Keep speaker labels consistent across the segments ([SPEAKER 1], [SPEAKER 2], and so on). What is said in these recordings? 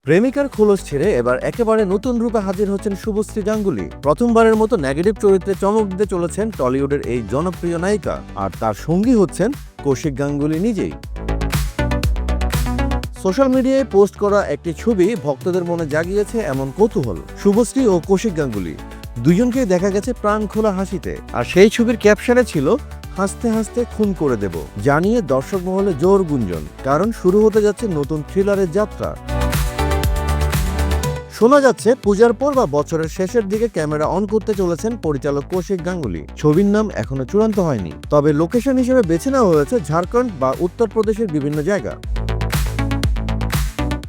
[SPEAKER 1] প্রেমিকার খোলস ছেড়ে এবার একেবারে নতুন রূপে হাজির হচ্ছেন শুভশ্রী গাঙ্গুলী। প্রথমবারের মতো নেগেটিভ চরিত্রে চমক দিতে চলেছেন টলিউডের এই জনপ্রিয় নায়িকা, আর তার সঙ্গী হচ্ছেন কৌশিক গাঙ্গুলী নিজেই। সোশ্যাল মিডিয়ায় পোস্ট করা একটি ছবি ভক্তদের মনে জাগিয়েছে এমন কৌতূহল। শুভশ্রী ও কৌশিক গাঙ্গুলী দুজনকেই দেখা গেছে প্রাণ খোলা হাসিতে, আর সেই ছবির ক্যাপশনে ছিল হাসতে হাসতে খুন করে দেব, জানিয়ে দর্শক মহলে জোর গুঞ্জন, কারণ শুরু হতে যাচ্ছে নতুন থ্রিলারের যাত্রা। শোনা যাচ্ছে পূজার পর বা বছরের শেষের দিকে ক্যামেরা অন করতে চলেছেন পরিচালক কৌশিক গাঙ্গুলী। ছবির নাম এখনো চূড়ান্ত হয়নি, তবে লোকেশন হিসেবে বেছে নেওয়া হয়েছে ঝাড়খণ্ড বা উত্তরপ্রদেশের বিভিন্ন জায়গা।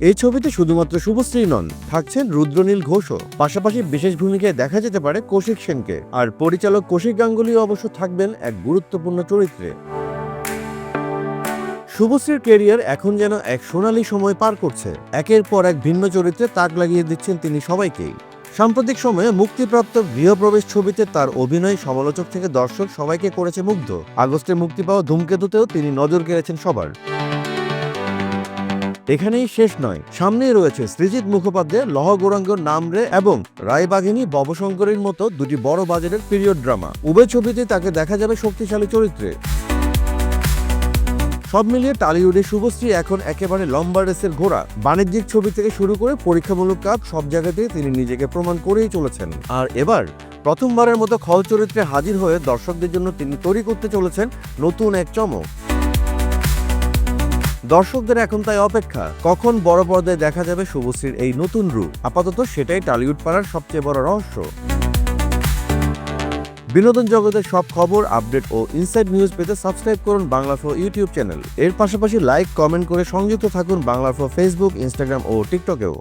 [SPEAKER 1] এই ছবিতে শুধুমাত্র শুভশ্রী নন, থাকছেন রুদ্রনীল ঘোষও। পাশাপাশি বিশেষ ভূমিকায় দেখা যেতে পারে কৌশিক সেনকে, আর পরিচালক কৌশিক গাঙ্গুলী অবশ্য থাকবেন এক গুরুত্বপূর্ণ চরিত্রে। শুভশ্রীর ক্যারিয়ার এখন যেন এক সোনালী সময় পার করছে। একের পর এক ভিন্ন চরিত্রে তাক লাগিয়ে দিচ্ছেন তিনি সবাইকেই। সাম্প্রতিক সময়ে মুক্তিপ্রাপ্ত গৃহপ্রবেশ ছবিতে তার অভিনয় সমালোচক থেকে দর্শক সবাইকে করেছে মুগ্ধ। আগস্টে মুক্তি পাওয়া ধূমকেতুতেও তিনি নজর কেড়েছেন সবার। এখানেই শেষ নয়, সামনেই রয়েছে সৃজিত মুখোপাধ্যায়ের লহ গৌরাঙ্গর নাম রে এবং রায়বাঘিনী ভবশঙ্করীর মতো দুটি বড় বাজেটের পিরিয়ড ড্রামা। উভয় ছবিতে তাকে দেখা যাবে শক্তিশালী চরিত্রে। সব মিলিয়ে টলিউডে শুভশ্রী এখন একেবারে লম্বা রেসের ঘোড়া। বাণিজ্যিক ছবি থেকে শুরু করে পরীক্ষামূলক কাজ, সব জায়গাতেই তিনি নিজেকে প্রমাণ করেই চলেছেন। আর এবার প্রথমবারের মতো খল চরিত্রে হাজির হয়ে দর্শকদের জন্য তিনি তৈরি করতে চলেছেন নতুন এক চমক। দর্শকদের এখন তাই অপেক্ষা, কখন বড় পর্দায় দেখা যাবে শুভশ্রীর এই নতুন রূপ। আপাতত সেটাই টলিউড পাড়ার সবচেয়ে বড় রহস্য। বিনোদন জগতের সব খবর, আপডেট ও ইনসাইড নিউজ পেতে সাবস্ক্রাইব করুন বাংলাফ্লো ইউটিউব চ্যানেল। এর পাশাপাশি লাইক, কমেন্ট করে সংযুক্ত থাকুন বাংলাফ্লো ফেসবুক, ইনস্টাগ্রাম ও টিকটকেও।